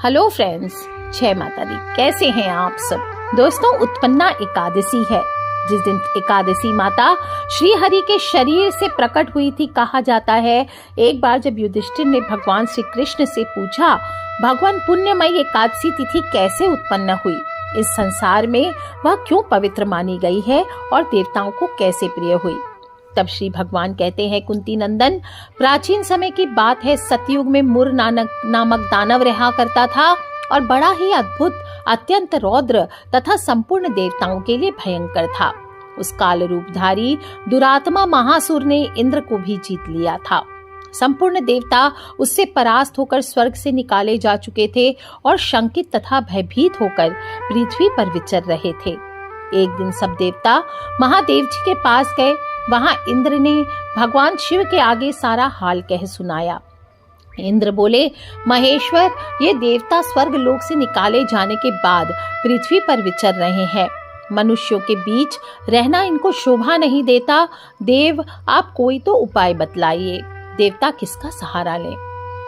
Hello friends, जय माता दी। कैसे हैं आप सब दोस्तों? उत्पन्ना एकादशी है, जिस दिन एकादशी माता श्री हरि के शरीर से प्रकट हुई थी। कहा जाता है एक बार जब युधिष्ठिर ने भगवान श्री कृष्ण से पूछा, भगवान पुण्यमयी एकादशी तिथि कैसे उत्पन्न हुई, इस संसार में वह क्यों पवित्र मानी गई है और देवताओं को कैसे प्रिय हुई, तब श्री भगवान कहते हैं, कुंती नंदन, प्राचीन समय की बात है। सतयुग में मुर नामक दानव रहा करता था और बड़ा ही अद्भुत, अत्यंत रौद्र तथा संपूर्ण देवताओं के लिए भयंकर था। उस काल रूपधारी दुरात्मा महासुर ने इंद्र को भी जीत लिया था। संपूर्ण देवता उससे परास्त होकर स्वर्ग से निकाले जा चुके थे और शंकित तथा भयभीत होकर पृथ्वी पर विचर रहे थे। एक दिन सब देवता महादेव जी के पास गए। वहां इंद्र ने भगवान शिव के आगे सारा हाल कह सुनाया। इंद्र बोले, महेश्वर, ये देवता स्वर्ग लोक से निकाले जाने के बाद पृथ्वी पर विचर रहे हैं। मनुष्यों के बीच रहना इनको शोभा नहीं देता। देव, आप कोई तो उपाय बतलाइए। देवता किसका सहारा लें?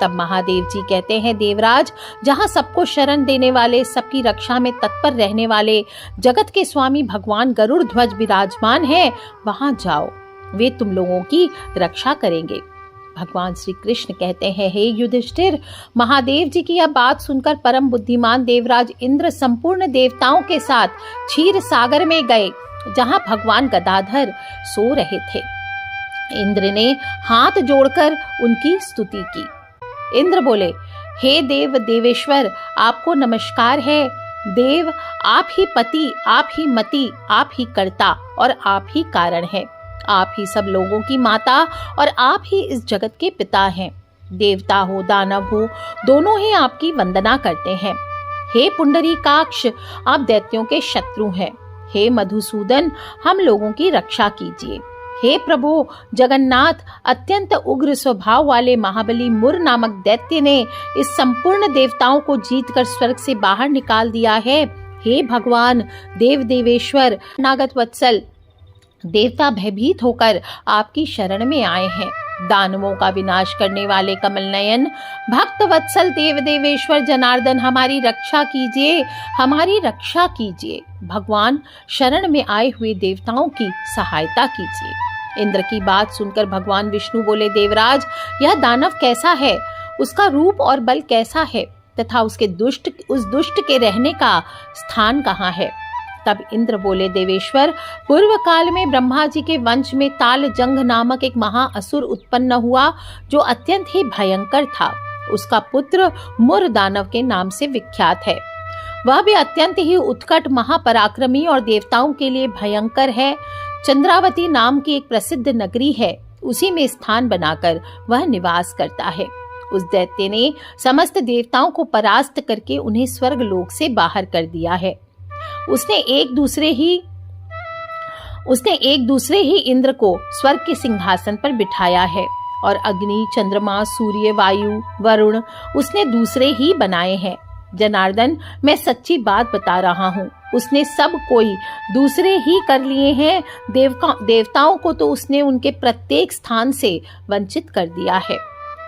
तब महादेव जी कहते हैं, देवराज, जहां सबको शरण देने वाले, सबकी रक्षा में तत्पर रहने वाले जगत के स्वामी भगवान गरुड़ ध्वज विराजमान हैं, वहां जाओ, वे तुम लोगों की रक्षा करेंगे। भगवान श्री कृष्ण कहते हैं, हे युधिष्ठिर, महादेव जी की यह बात सुनकर परम बुद्धिमान देवराज इंद्र संपूर्ण देवताओं के साथ क्षीर सागर में गए, जहां भगवान गदाधर सो रहे थे। इंद्र ने हाथ जोड़कर उनकी स्तुति की। इंद्र बोले, हे देव देवेश्वर, आपको नमस्कार है। देव, आप ही पति, आप ही मति, आप ही कर्ता और आप ही कारण हैं। आप ही सब लोगों की माता और आप ही इस जगत के पिता हैं। देवता हो दानव हो, दोनों ही आपकी वंदना करते हैं। हे पुंडरीकाक्ष, आप दैत्यों के शत्रु हैं। हे मधुसूदन, हम लोगों की रक्षा कीजिए। हे प्रभु जगन्नाथ, अत्यंत उग्र स्वभाव वाले महाबली मुर नामक दैत्य ने इस संपूर्ण देवताओं को जीतकर स्वर्ग से बाहर निकाल दिया है। हे भगवान देव देवेश्वर, नागत वत्सल, देवता भयभीत होकर आपकी शरण में आए हैं। दानवों का विनाश करने वाले कमल नयन भक्त वत्सल देव देवेश्वर जनार्दन, हमारी रक्षा कीजिए, हमारी रक्षा कीजिए। भगवान, शरण में आए हुए देवताओं की सहायता कीजिए। इंद्र की बात सुनकर भगवान विष्णु बोले, देवराज, यह दानव कैसा है, उसका रूप और बल कैसा है तथा उस दुष्ट के रहने का स्थान कहाँ है? तब इंद्र बोले, देवेश्वर, पूर्व काल में ब्रह्मा जी के वंश में ताल जंग नामक एक महाअसुर उत्पन्न हुआ, जो अत्यंत ही भयंकर था। उसका पुत्र मुर दानव के नाम से विख्यात है। वह भी अत्यंत ही उत्कट, महापराक्रमी और देवताओं के लिए भयंकर है। चंद्रावती नाम की एक प्रसिद्ध नगरी है, उसी में स्थान बनाकर वह निवास करता है। उस दैत्य ने समस्त देवताओं को परास्त करके उन्हें स्वर्ग लोक से बाहर कर दिया है। उसने एक दूसरे ही इंद्र को स्वर्ग के सिंहासन पर बिठाया है और अग्नि, चंद्रमा, सूर्य, वायु, वरुण उसने दूसरे ही बनाए हैं। जनार्दन, मैं सच्ची बात बता रहा हूँ, उसने सब कोई दूसरे ही कर लिए हैं। देवताओं को तो उसने उनके प्रत्येक स्थान से वंचित कर दिया है।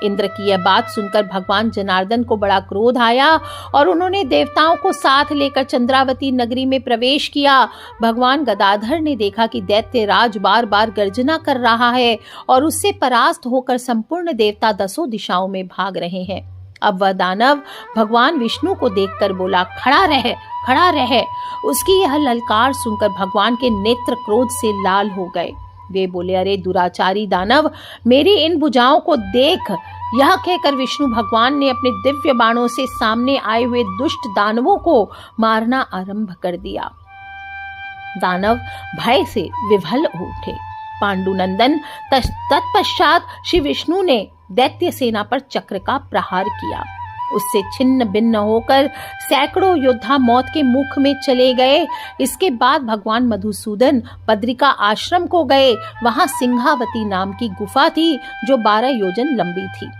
इंद्र की यह बात सुनकर भगवान जनार्दन को बड़ा क्रोध आया और उन्होंने देवताओं को साथ लेकर चंद्रावती नगरी में प्रवेश किया। भगवान गदाधर ने देखा कि दैत्य राज बार बार गर्जना कर रहा है और उससे परास्त होकर संपूर्ण देवता दसों दिशाओं में भाग रहे हैं। अब वह दानव भगवान विष्णु को देखकर बोला, खड़ा रह, खड़ा रह। उसकी यह ललकार सुनकर भगवान के नेत्र क्रोध से लाल हो गए। वे बोले, अरे दुराचारी दानव, मेरी इन भुजाओं को देख। यह कहकर विष्णु भगवान ने अपने दिव्य बाणों से सामने आए हुए दुष्ट दानवों को मारना आरंभ कर दिया। दानव भय से विह्वल हो उठे। पांडुनंदन, तत्पश्चात श्री विष्णु ने दैत्य सेना पर चक्र का प्रहार किया। उससे छिन्न भिन्न होकर सैकड़ों योद्धा मौत के मुख में चले गए। इसके बाद भगवान मधुसूदन बद्रिका आश्रम को गए। वहां सिंहावती नाम की गुफा थी, जो 12 योजन लंबी थी।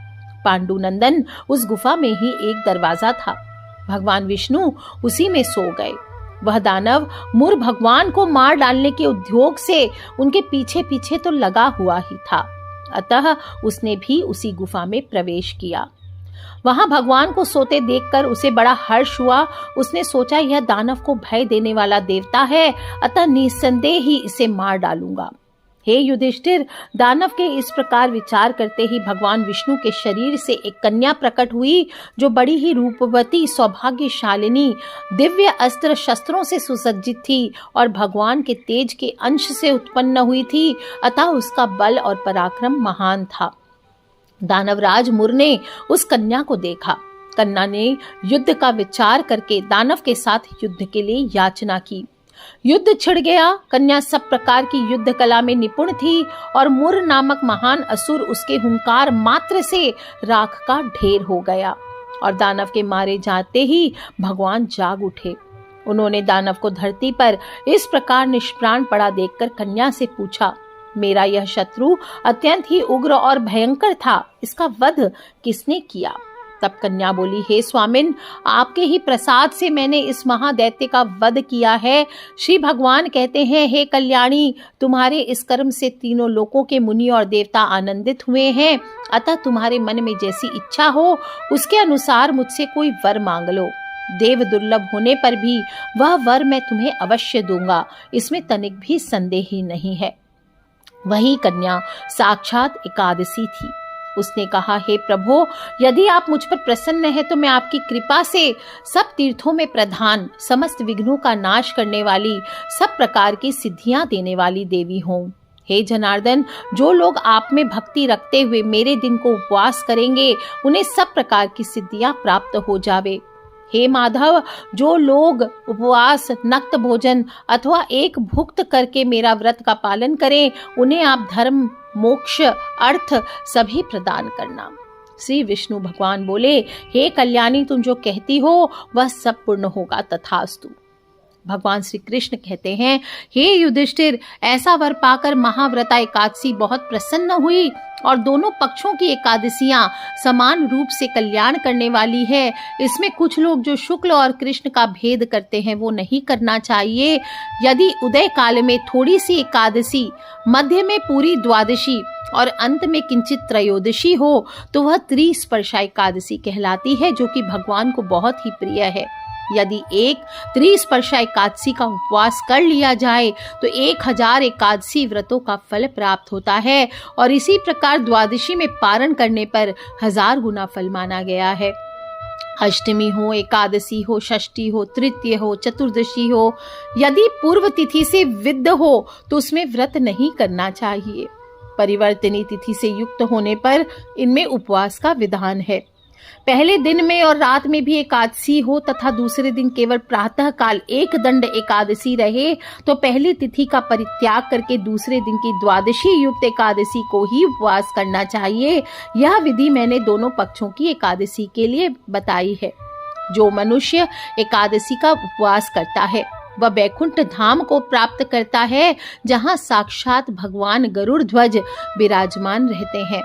पांडुनंदन, उस गुफा में ही एक दरवाजा था। भगवान विष्णु उसी में सो गए। वह दानव मुर भगवान को मार डालने के उद्योग से उनके पीछे पीछे तो लगा हुआ ही था, अतः उसने भी उसी गुफा में प्रवेश किया। वहां भगवान को सोते देखकर उसे बड़ा हर्ष हुआ। उसने सोचा यह दानव को भय देने वाला देवता है, अतः निस्संदेह ही इसे मार डालूंगा। हे युधिष्ठिर, दानव के इस प्रकार विचार करते ही भगवान विष्णु के शरीर से एक कन्या प्रकट हुई, जो बड़ी ही रूपवती, सौभाग्यशालिनी, दिव्य अस्त्र शस्त्रों से सुसज्जित थी और भगवान के तेज के अंश से उत्पन्न हुई थी, अतः उसका बल और पराक्रम महान था। दानवराज मुर ने उस कन्या को देखा। कन्या ने युद्ध का विचार करके दानव के साथ युद्ध के लिए याचना की। युद्ध छिड़ गया। कन्या सब प्रकार की युद्ध कला में निपुण थी और मुर नामक महान असुर उसके हुंकार मात्र से राख का ढेर हो गया और दानव के मारे जाते ही भगवान जाग उठे। उन्होंने दानव को धरती पर इस प्रकार निष्प्राण पड़ा देखकर कन्या से पूछा, मेरा यह शत्रु अत्यंत ही उग्र और भयंकर था, इसका वध किसने किया? तब कन्या बोली, हे स्वामिन, आपके ही प्रसाद से मैंने इस महादैत्य का वध किया है। श्री भगवान कहते हैं, हे कल्याणी, तुम्हारे इस कर्म से तीनों लोकों के मुनि और देवता आनंदित हुए हैं, अतः तुम्हारे मन में जैसी इच्छा हो उसके अनुसार मुझसे कोई वर मांग लो। देव दुर्लभ होने पर भी वह वर मैं तुम्हें अवश्य दूंगा, इसमें तनिक भी संदेह ही नहीं है। वही कन्या साक्षात एकादशी थी। उसने कहा, हे प्रभो, यदि आप मुझ पर प्रसन्न हैं तो मैं आपकी कृपा से सब तीर्थों में प्रधान, समस्त विघ्नों का नाश करने वाली, सब प्रकार की सिद्धियां देने वाली देवी हूँ। हे जनार्दन, जो लोग आप में भक्ति रखते हुए मेरे दिन को उपवास करेंगे, उन्हें सब प्रकार की सिद्धियां प्राप्त हो जावे। हे माधव, जो लोग उपवास, नक्त भोजन अथवा एक भुक्त करके मेरा व्रत का पालन करें, उन्हें आप धर्म, मोक्ष, अर्थ सभी प्रदान करना। श्री विष्णु भगवान बोले, हे कल्याणी, तुम जो कहती हो वह सब पूर्ण होगा, तथास्तु। भगवान श्री कृष्ण कहते हैं, हे युधिष्ठिर, ऐसा वर पाकर महाव्रता एकादशी बहुत प्रसन्न हुई और दोनों पक्षों की एकादशियां समान रूप से कल्याण करने वाली है। इसमें कुछ लोग जो शुक्ल और कृष्ण का भेद करते हैं वो नहीं करना चाहिए। यदि उदय काल में थोड़ी सी एकादशी, मध्य में पूरी द्वादशी और अंत में किंचित त्रयोदशी हो तो वह त्रिस्पर्शा एकादशी कहलाती है, जो कि भगवान को बहुत ही प्रिय है। यदि एक त्रिस्पर्शा एकादशी का उपवास कर लिया जाए तो 1000 एकादशी व्रतों का फल प्राप्त होता है और इसी प्रकार द्वादशी में पारण करने पर 1000 गुना फल माना गया है। अष्टमी हो, एकादशी हो, षष्ठी हो, तृतीय हो, चतुर्दशी हो, यदि पूर्व तिथि से विद्ध हो तो उसमें व्रत नहीं करना चाहिए। परिवर्तनी तिथि से युक्त होने पर इनमें उपवास का विधान है। पहले दिन में और रात में भी एकादशी हो तथा दूसरे दिन केवल प्रातः काल एक दंड एकादशी रहे तो पहली तिथि का परित्याग करके दूसरे दिन की द्वादशी युक्त एकादशी को ही उपवास करना चाहिए। यह विधि मैंने दोनों पक्षों की एकादशी के लिए बताई है। जो मनुष्य एकादशी का उपवास करता है वह बैकुंठ धाम को प्राप्त करता है, जहाँ साक्षात भगवान गरुड़ ध्वज विराजमान रहते हैं।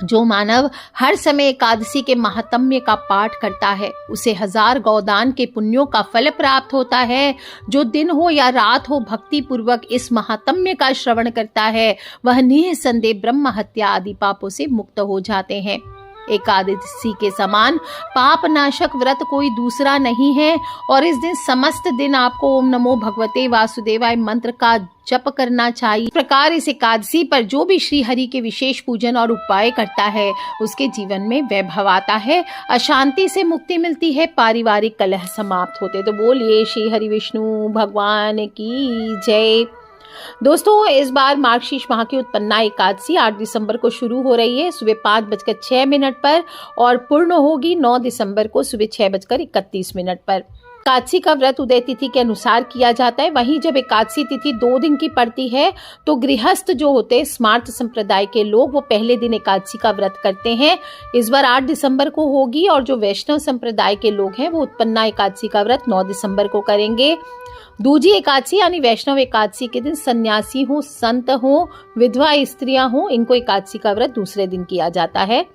जो मानव हर समय एकादशी के महात्म्य का पाठ करता है उसे 1000 गौदान के पुण्यों का फल प्राप्त होता है। जो दिन हो या रात हो भक्ति पूर्वक इस महात्म्य का श्रवण करता है वह निःसंदेह ब्रह्म हत्या आदि पापों से मुक्त हो जाते हैं। एकादशी के समान पाप नाशक व्रत कोई दूसरा नहीं है और इस दिन समस्त दिन आपको ओम नमो भगवते वासुदेवाय मंत्र का जप करना चाहिए। इस प्रकार इस एकादशी पर जो भी श्री हरि के विशेष पूजन और उपाय करता है उसके जीवन में वैभव आता है, अशांति से मुक्ति मिलती है, पारिवारिक कलह समाप्त होते। तो बोलिए श्री हरि विष्णु भगवान की जय। दोस्तों, इस बार मार्गशीर्ष माह की उत्पन्ना एकादशी 8 दिसंबर को शुरू हो रही है सुबह 5:06 पर और पूर्ण होगी 9 दिसंबर को सुबह 6:31 पर। एकादशी का व्रत उदय तिथि के अनुसार किया जाता है। वहीं जब एकादशी तिथि 2 दिन की पड़ती है तो गृहस्थ जो होते हैं स्मार्त संप्रदाय के लोग वो पहले दिन एकादशी का व्रत करते हैं। इस बार 8 दिसंबर को होगी और जो वैष्णव संप्रदाय के लोग हैं वो उत्पन्ना एकादशी का व्रत 9 दिसंबर को करेंगे। दूजी एकादशी यानी वैष्णव एकादशी के दिन सन्यासी हो, संत हो, विधवा स्त्रियां हो, इनको एकादशी का व्रत दूसरे दिन किया जाता है।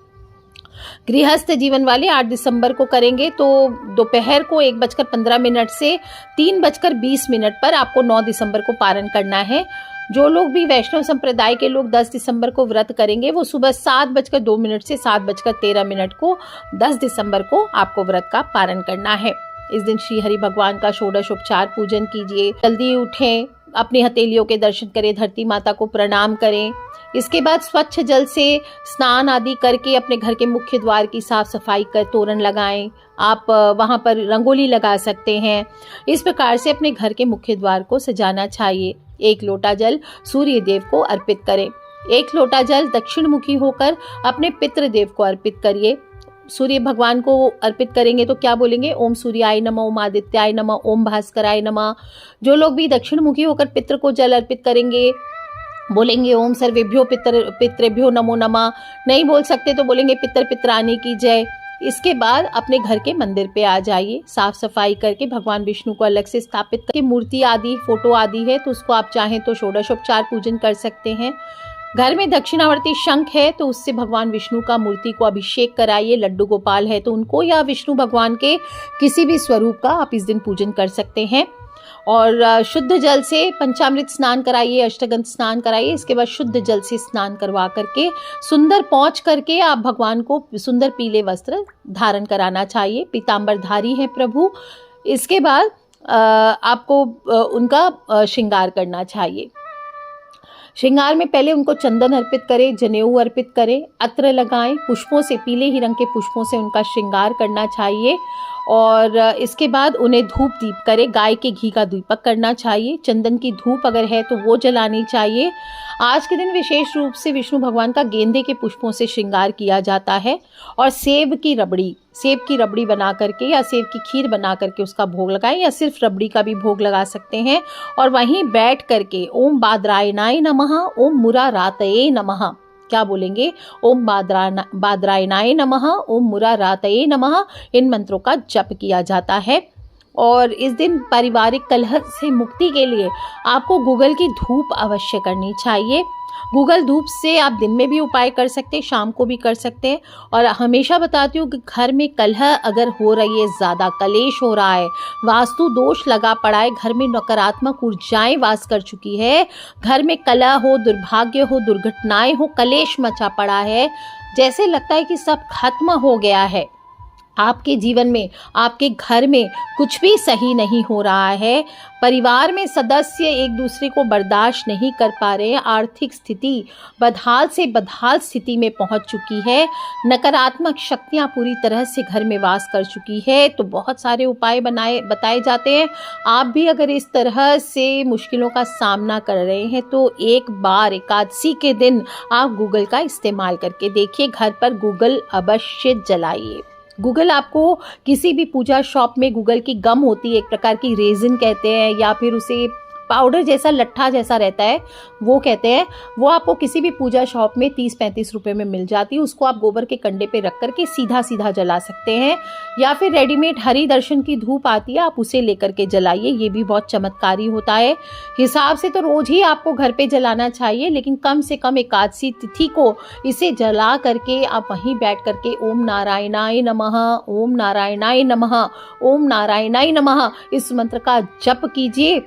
गृहस्थ जीवन वाले 8 दिसंबर को करेंगे तो दोपहर को 1:15 से 3:20 पर आपको 9 दिसंबर को पारण करना है। जो लोग भी वैष्णव संप्रदाय के लोग 10 दिसंबर को व्रत करेंगे वो सुबह 7:02 से 7:13 को 10 दिसंबर को आपको व्रत का पारण करना है। इस दिन श्री हरि भगवान का षोडशोपचार पूजन कीजिए, जल्दी उठें, अपनी हथेलियों के दर्शन करें, धरती माता को प्रणाम करें। इसके बाद स्वच्छ जल से स्नान आदि करके अपने घर के मुख्य द्वार की साफ सफाई कर तोरण लगाएं। आप वहां पर रंगोली लगा सकते हैं। इस प्रकार से अपने घर के मुख्य द्वार को सजाना चाहिए। 1 लोटा जल सूर्य देव को अर्पित करें। 1 लोटा जल दक्षिण मुखी होकर अपने पितृदेव को अर्पित करिए। सूर्य भगवान को अर्पित करेंगे तो क्या बोलेंगे? ओम सूर्याय नमः, ओम आदित्याय नमः, ओम भास्कराय नमः। जो लोग भी दक्षिण मुखी होकर पितृ को जल अर्पित करेंगे बोलेंगे ओम सर्वेभ्यो पितृभ्यो नमो नमः। नहीं बोल सकते तो बोलेंगे पितर पितरानी की जय। इसके बाद अपने घर के मंदिर पे आ जाइए, साफ सफाई करके भगवान विष्णु को अलग से स्थापित करके, मूर्ति आदि फोटो आदि है तो उसको आप चाहें तो षोडशोपचार पूजन कर सकते हैं। घर में दक्षिणावर्ती शंख है तो उससे भगवान विष्णु का मूर्ति को अभिषेक कराइए। लड्डू गोपाल है तो उनको, या विष्णु भगवान के किसी भी स्वरूप का आप इस दिन पूजन कर सकते हैं। और शुद्ध जल से पंचामृत स्नान कराइए, अष्टगंध स्नान कराइए। इसके बाद शुद्ध जल से स्नान करवा करके सुंदर पहुँच करके आप भगवान को सुंदर पीले वस्त्र धारण कराना चाहिए। पीताम्बरधारी है प्रभु। इसके बाद आपको उनका श्रृंगार करना चाहिए। श्रृंगार में पहले उनको चंदन अर्पित करें, जनेऊ अर्पित करें, अत्र लगाएं, पुष्पों से, पीले ही रंग के पुष्पों से उनका श्रृंगार करना चाहिए। और इसके बाद उन्हें धूप दीप करें, गाय के घी का दीपक करना चाहिए। चंदन की धूप अगर है तो वो जलानी चाहिए। आज के दिन विशेष रूप से विष्णु भगवान का गेंदे के पुष्पों से श्रृंगार किया जाता है। और सेब की रबड़ी बना करके या सेब की खीर बना करके उसका भोग लगाएं, या सिर्फ रबड़ी का भी भोग लगा सकते हैं। और वहीं बैठ करके ओम बादरायणाय नमः, ओम मुरारातये नमः, क्या बोलेंगे? ओम बादरायणाय नमः, ओम मुरारातये नमः। इन मंत्रों का जप किया जाता है। और इस दिन पारिवारिक कलह से मुक्ति के लिए आपको गूगल की धूप अवश्य करनी चाहिए। गूगल धूप से आप दिन में भी उपाय कर सकते हैं, शाम को भी कर सकते हैं। और हमेशा बताती हूँ कि घर में कलह अगर हो रही है, ज़्यादा कलेश हो रहा है, वास्तु दोष लगा पड़ा है, घर में नकारात्मक ऊर्जाएं वास कर चुकी है, घर में कलह हो, दुर्भाग्य हो, दुर्घटनाएं हो, कलेश मचा पड़ा है, जैसे लगता है कि सब खत्म हो गया है, आपके जीवन में, आपके घर में कुछ भी सही नहीं हो रहा है, परिवार में सदस्य एक दूसरे को बर्दाश्त नहीं कर पा रहे हैं, आर्थिक स्थिति बदहाल से बदहाल स्थिति में पहुंच चुकी है, नकारात्मक शक्तियां पूरी तरह से घर में वास कर चुकी है, तो बहुत सारे उपाय बताए जाते हैं। आप भी अगर इस तरह से मुश्किलों का सामना कर रहे हैं तो एक बार एकादशी के दिन आप गूगल का इस्तेमाल करके देखिए। घर पर गूगल अवश्य जलाइए। गूगल आपको किसी भी पूजा शॉप में गूगल की गम होती है, एक प्रकार की रेजिन कहते हैं, या फिर उसे पाउडर जैसा लट्ठा जैसा रहता है वो कहते हैं, वो आपको किसी भी पूजा शॉप में 30-35 रुपए में मिल जाती है। उसको आप गोबर के कंडे पे रख करके सीधा सीधा जला सकते हैं। या फिर रेडीमेड हरि दर्शन की धूप आती है, आप उसे लेकर के जलाइए, ये भी बहुत चमत्कारी होता है। हिसाब से तो रोज ही आपको घर पे जलाना चाहिए, लेकिन कम से कम एकादशी तिथि को इसे जला करके आप वहीं बैठ करके ओम नारायणाय नमः, ओम नारायणाय नमः, ओम नारायणाय नमः इस मंत्र का जप कीजिए।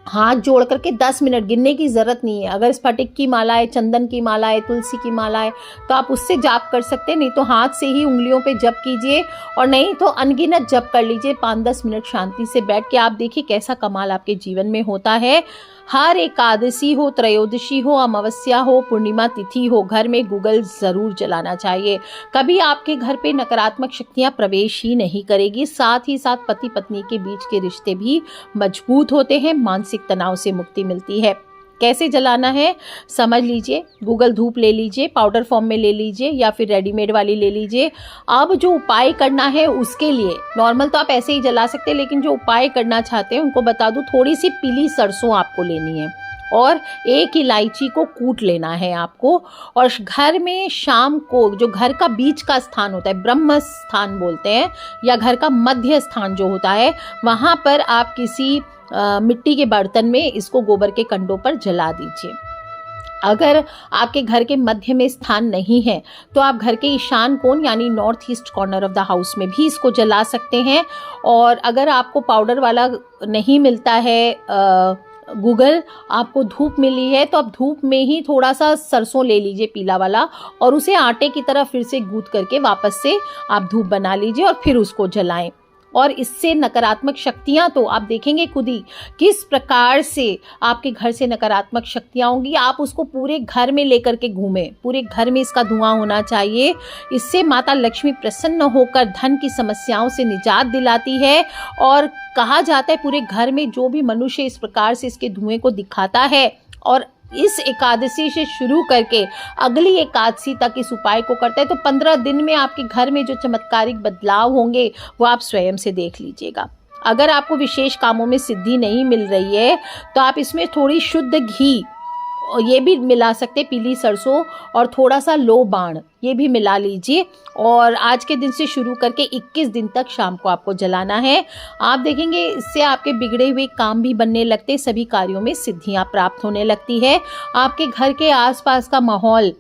हाथ जोड़ करके 10 मिनट, गिनने की जरूरत नहीं है। अगर स्फटिक की माला है, चंदन की माला है, तुलसी की माला है तो आप उससे जाप कर सकते हैं, नहीं तो हाथ से ही उंगलियों पे जप कीजिए, और नहीं तो अनगिनत जप कर लीजिए 5-10 मिनट शांति से बैठ के। आप देखिए कैसा कमाल आपके जीवन में होता है। हर एकादशी हो, त्रयोदशी हो, अमावस्या हो, पूर्णिमा तिथि हो, घर में गूगल जरूर जलाना चाहिए। कभी आपके घर पे नकारात्मक शक्तियां प्रवेश ही नहीं करेगी। साथ ही साथ पति पत्नी के बीच के रिश्ते भी मजबूत होते हैं, मानसिक तनाव से मुक्ति मिलती है। कैसे जलाना है समझ लीजिए। गूगल धूप ले लीजिए, पाउडर फॉर्म में ले लीजिए या फिर रेडीमेड वाली ले लीजिए। अब जो उपाय करना है उसके लिए नॉर्मल तो आप ऐसे ही जला सकते हैं, लेकिन जो उपाय करना चाहते हैं उनको बता दूं, थोड़ी सी पीली सरसों आपको लेनी है और 1 इलायची को कूट लेना है आपको। और घर में शाम को जो घर का बीच का स्थान होता है, ब्रह्म स्थान बोलते हैं, या घर का मध्य स्थान जो होता है, वहां पर आप किसी मिट्टी के बर्तन में इसको गोबर के कंडों पर जला दीजिए। अगर आपके घर के मध्य में स्थान नहीं है तो आप घर के ईशान कोण यानी north east corner of the house में भी इसको जला सकते हैं। और अगर आपको पाउडर वाला नहीं मिलता है गूगल, आपको धूप मिली है तो आप धूप में ही थोड़ा सा सरसों ले लीजिए पीला वाला, और उसे आटे की तरह फिर से गूंथ करके वापस से आप धूप बना लीजिए और फिर उसको जलाएं। और इससे नकारात्मक शक्तियां, तो आप देखेंगे खुद ही किस प्रकार से आपके घर से नकारात्मक शक्तियां होंगी। आप उसको पूरे घर में लेकर के घूमें, पूरे घर में इसका धुआं होना चाहिए। इससे माता लक्ष्मी प्रसन्न होकर धन की समस्याओं से निजात दिलाती है। और कहा जाता है पूरे घर में जो भी मनुष्य इस प्रकार से इसके धुएं को दिखाता है और इस एकादशी से शुरू करके अगली एकादशी तक इस उपाय को करते हैं, तो 15 दिन में आपके घर में जो चमत्कारिक बदलाव होंगे वो आप स्वयं से देख लीजिएगा। अगर आपको विशेष कामों में सिद्धि नहीं मिल रही है तो आप इसमें थोड़ी शुद्ध घी, ये भी मिला सकते, पीली सरसों और थोड़ा सा लो बाण, ये भी मिला लीजिए। और आज के दिन से शुरू करके 21 दिन तक शाम को आपको जलाना है। आप देखेंगे इससे आपके बिगड़े हुए काम भी बनने लगते, सभी कार्यों में सिद्धियां प्राप्त होने लगती है। आपके घर के आसपास का माहौल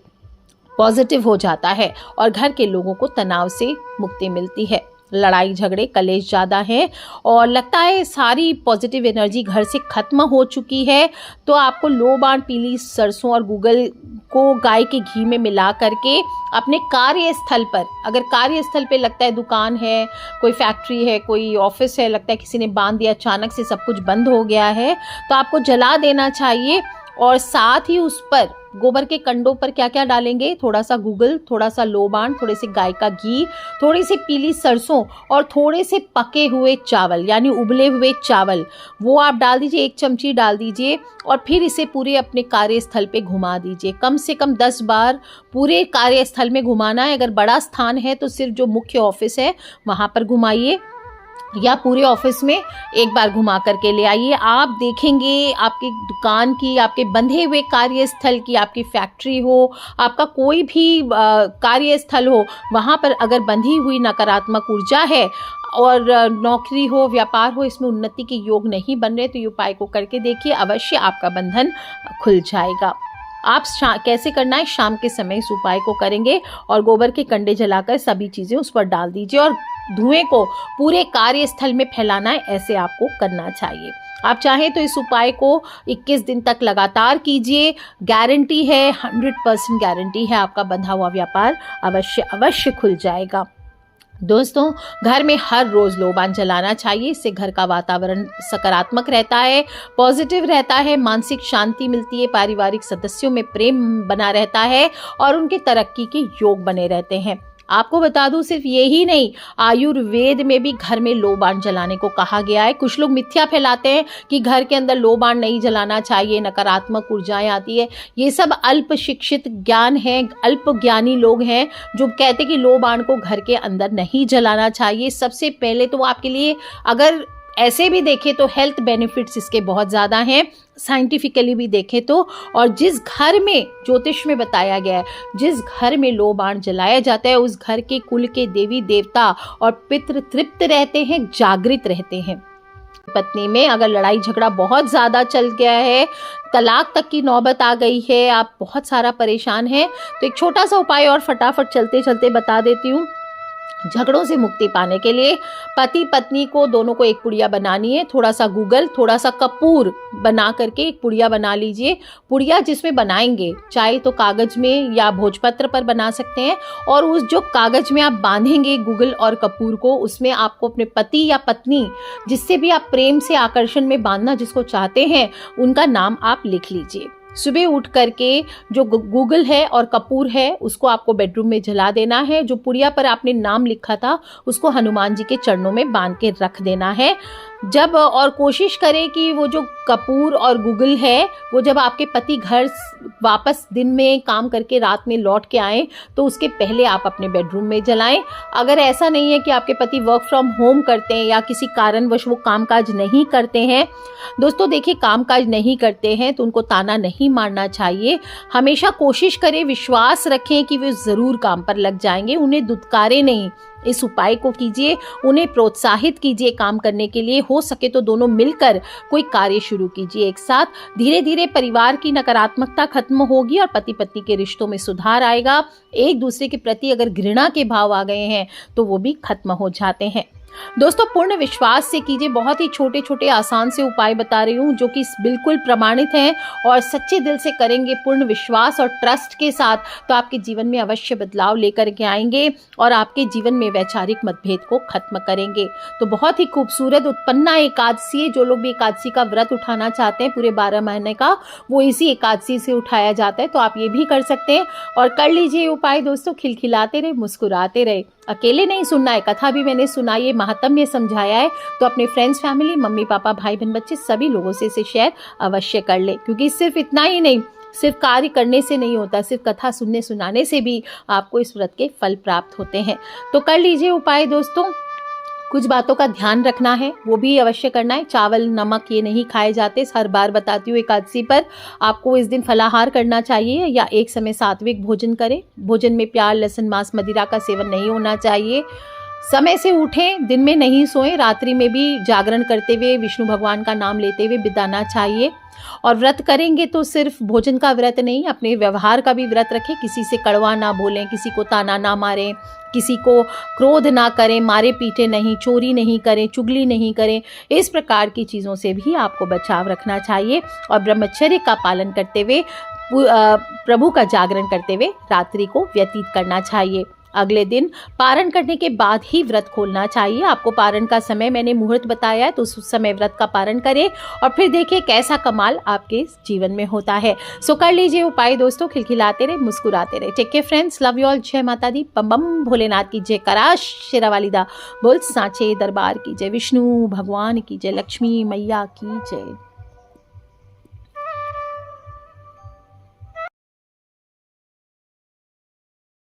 पॉजिटिव हो जाता है और घर के लोगों को तनाव से मुक्ति मिलती है। लड़ाई झगड़े कलेश ज़्यादा है और लगता है सारी पॉजिटिव एनर्जी घर से खत्म हो चुकी है, तो आपको लो बाण, पीली सरसों और गूगल को गाय के घी में मिला करके अपने कार्यस्थल पर, अगर कार्यस्थल पे लगता है दुकान है, कोई फैक्ट्री है, कोई ऑफिस है, लगता है किसी ने बांध दिया, अचानक से सब कुछ बंद हो गया है, तो आपको जला देना चाहिए। और साथ ही उस पर गोबर के कंडों पर क्या क्या डालेंगे, थोड़ा सा गूगल, थोड़ा सा लोबान, थोड़े से गाय का घी, थोड़ी सी पीली सरसों और थोड़े से पके हुए चावल यानी उबले हुए चावल, वो आप डाल दीजिए, 1 चमची डाल दीजिए। और फिर इसे पूरे अपने कार्यस्थल पे घुमा दीजिए, कम से कम 10 बार पूरे कार्यस्थल में घुमाना है। अगर बड़ा स्थान है तो सिर्फ जो मुख्य ऑफिस है वहाँ पर घुमाइए, या पूरे ऑफिस में एक बार घुमा करके ले आइए। आप देखेंगे आपकी दुकान की, आपके बंधे हुए कार्यस्थल की, आपकी फैक्ट्री हो, आपका कोई भी कार्यस्थल हो, वहाँ पर अगर बंधी हुई नकारात्मक ऊर्जा है और नौकरी हो, व्यापार हो, इसमें उन्नति के योग नहीं बन रहे, तो ये उपाय को करके देखिए, अवश्य आपका बंधन खुल जाएगा। आप कैसे करना है, शाम के समय इस उपाय को करेंगे और गोबर के कंडे जलाकर सभी चीज़ें उस पर डाल दीजिए और धुएं को पूरे कार्यस्थल में फैलाना है, ऐसे आपको करना चाहिए। आप चाहें तो इस उपाय को 21 दिन तक लगातार कीजिए, गारंटी है, 100% गारंटी है, आपका बंधा हुआ व्यापार अवश्य खुल जाएगा। दोस्तों, घर में हर रोज लोबान जलाना चाहिए, इससे घर का वातावरण सकारात्मक रहता है, पॉजिटिव रहता है, मानसिक शांति मिलती है, पारिवारिक सदस्यों में प्रेम बना रहता है और उनके तरक्की के योग बने रहते हैं। आपको बता दूं, सिर्फ ये ही नहीं, आयुर्वेद में भी घर में लोबान जलाने को कहा गया है। कुछ लोग मिथ्या फैलाते हैं कि घर के अंदर लोबान नहीं जलाना चाहिए, नकारात्मक ऊर्जाएं आती है। ये सब अल्प शिक्षित ज्ञान है, अल्प ज्ञानी लोग हैं जो कहते हैं कि लोबान को घर के अंदर नहीं जलाना चाहिए। सबसे पहले तो आपके लिए, अगर ऐसे भी देखें तो हेल्थ बेनिफिट्स इसके बहुत ज़्यादा हैं, साइंटिफिकली भी देखें तो। और जिस घर में, ज्योतिष में बताया गया है, जिस घर में लोबान जलाया जाता है उस घर के कुल के देवी देवता और पितृ तृप्त रहते हैं, जागृत रहते हैं। पत्नी में अगर लड़ाई झगड़ा बहुत ज़्यादा चल गया है, तलाक तक की नौबत आ गई है, आप बहुत सारा परेशान हैं, तो एक छोटा सा उपाय और फटाफट चलते चलते बता देती हूँ। झगड़ों से मुक्ति पाने के लिए पति पत्नी को दोनों को एक पुड़िया बनानी है, थोड़ा सा गूगल, थोड़ा सा कपूर बना करके एक पुड़िया बना लीजिए। पुड़िया जिसमें बनाएंगे, चाहे तो कागज में या भोजपत्र पर बना सकते हैं, और उस जो कागज में आप बांधेंगे गूगल और कपूर को, उसमें आपको अपने पति या पत्नी, जिससे भी आप प्रेम से आकर्षण में बांधना जिसको चाहते हैं, उनका नाम आप लिख लीजिए। सुबह उठ करके जो गूगल है और कपूर है उसको आपको बेडरूम में जला देना है। जो पुड़िया पर आपने नाम लिखा था उसको हनुमान जी के चरणों में बांध के रख देना है। जब, और कोशिश करें कि वो जो कपूर और गूगल है वो जब आपके पति घर वापस दिन में काम करके रात में लौट के आएँ तो उसके पहले आप अपने बेडरूम में जलाएं। अगर ऐसा नहीं है कि आपके पति वर्क फ्रॉम होम करते हैं या किसी कारणवश वो कामकाज नहीं करते हैं, दोस्तों देखिए, कामकाज नहीं करते हैं तो उनको ताना नहीं मारना चाहिए। हमेशा कोशिश करें, विश्वास रखें कि वे ज़रूर काम पर लग जाएंगे, उन्हें दुत्कारे नहीं। इस उपाय को कीजिए, उन्हें प्रोत्साहित कीजिए काम करने के लिए। हो सके तो दोनों मिलकर कोई कार्य शुरू कीजिए एक साथ। धीरे धीरे परिवार की नकारात्मकता खत्म होगी और पति पत्नी के रिश्तों में सुधार आएगा। एक दूसरे के प्रति अगर घृणा के भाव आ गए हैं तो वो भी खत्म हो जाते हैं। दोस्तों पूर्ण विश्वास से कीजिए, बहुत ही छोटे छोटे आसान से उपाय बता रही हूँ जो कि बिल्कुल प्रमाणित हैं और सच्चे दिल से करेंगे पूर्ण विश्वास और ट्रस्ट के साथ, तो आपके जीवन में अवश्य बदलाव लेकर के आएंगे और आपके जीवन में वैचारिक मतभेद को खत्म करेंगे। तो बहुत ही खूबसूरत उत्पन्ना एकादशी, जो लोग भी एकादशी का व्रत उठाना चाहते हैं पूरे 12 महीने का, वो इसी एकादशी से उठाया जाता है, तो आप ये भी कर सकते हैं और कर लीजिए उपाय दोस्तों। खिलखिलाते रहे, मुस्कुराते रहे, अकेले नहीं सुनना है, कथा भी मैंने सुनाई है, महात्म्य समझाया है, तो अपने फ्रेंड्स, फैमिली, मम्मी पापा, भाई बहन, बच्चे सभी लोगों से इसे शेयर अवश्य कर ले, क्योंकि सिर्फ इतना ही नहीं, सिर्फ कार्य करने से नहीं होता, सिर्फ कथा सुनने सुनाने से भी आपको इस व्रत के फल प्राप्त होते हैं। तो कर लीजिए उपाय दोस्तों। कुछ बातों का ध्यान रखना है, वो भी अवश्य करना है। चावल, नमक ये नहीं खाए जाते, हर बार बताती हूँ। एकादशी पर आपको इस दिन फलाहार करना चाहिए या एक समय सात्विक भोजन करें। भोजन में प्याज, लहसुन, मांस, मदिरा का सेवन नहीं होना चाहिए। समय से उठें, दिन में नहीं सोएं, रात्रि में भी जागरण करते हुए विष्णु भगवान का नाम लेते हुए बिताना चाहिए। और व्रत करेंगे तो सिर्फ भोजन का व्रत नहीं, अपने व्यवहार का भी व्रत रखें। किसी से कड़वा ना बोलें, किसी को ताना ना मारें, किसी को क्रोध ना करें, मारे पीटे नहीं, चोरी नहीं करें, चुगली नहीं करें। इस प्रकार की चीज़ों से भी आपको बचाव रखना चाहिए और ब्रह्मचर्य का पालन करते हुए प्रभु का जागरण करते हुए रात्रि को व्यतीत करना चाहिए। अगले दिन पारण करने के बाद ही व्रत खोलना चाहिए। आपको पारण का समय मैंने मुहूर्त बताया है, तो उस समय व्रत का पारण करें और फिर देखिए कैसा कमाल आपके जीवन में होता है। सो कर लीजिए उपाय दोस्तों, खिलखिलाते रहे, मुस्कुराते रहे। Take care friends, love you all. जय माता दी, बम बम भोलेनाथ की जय, कराश शेरावाली दा बोल, सांचे दरबार की जय, विष्णु भगवान की जय, लक्ष्मी मैया की जय।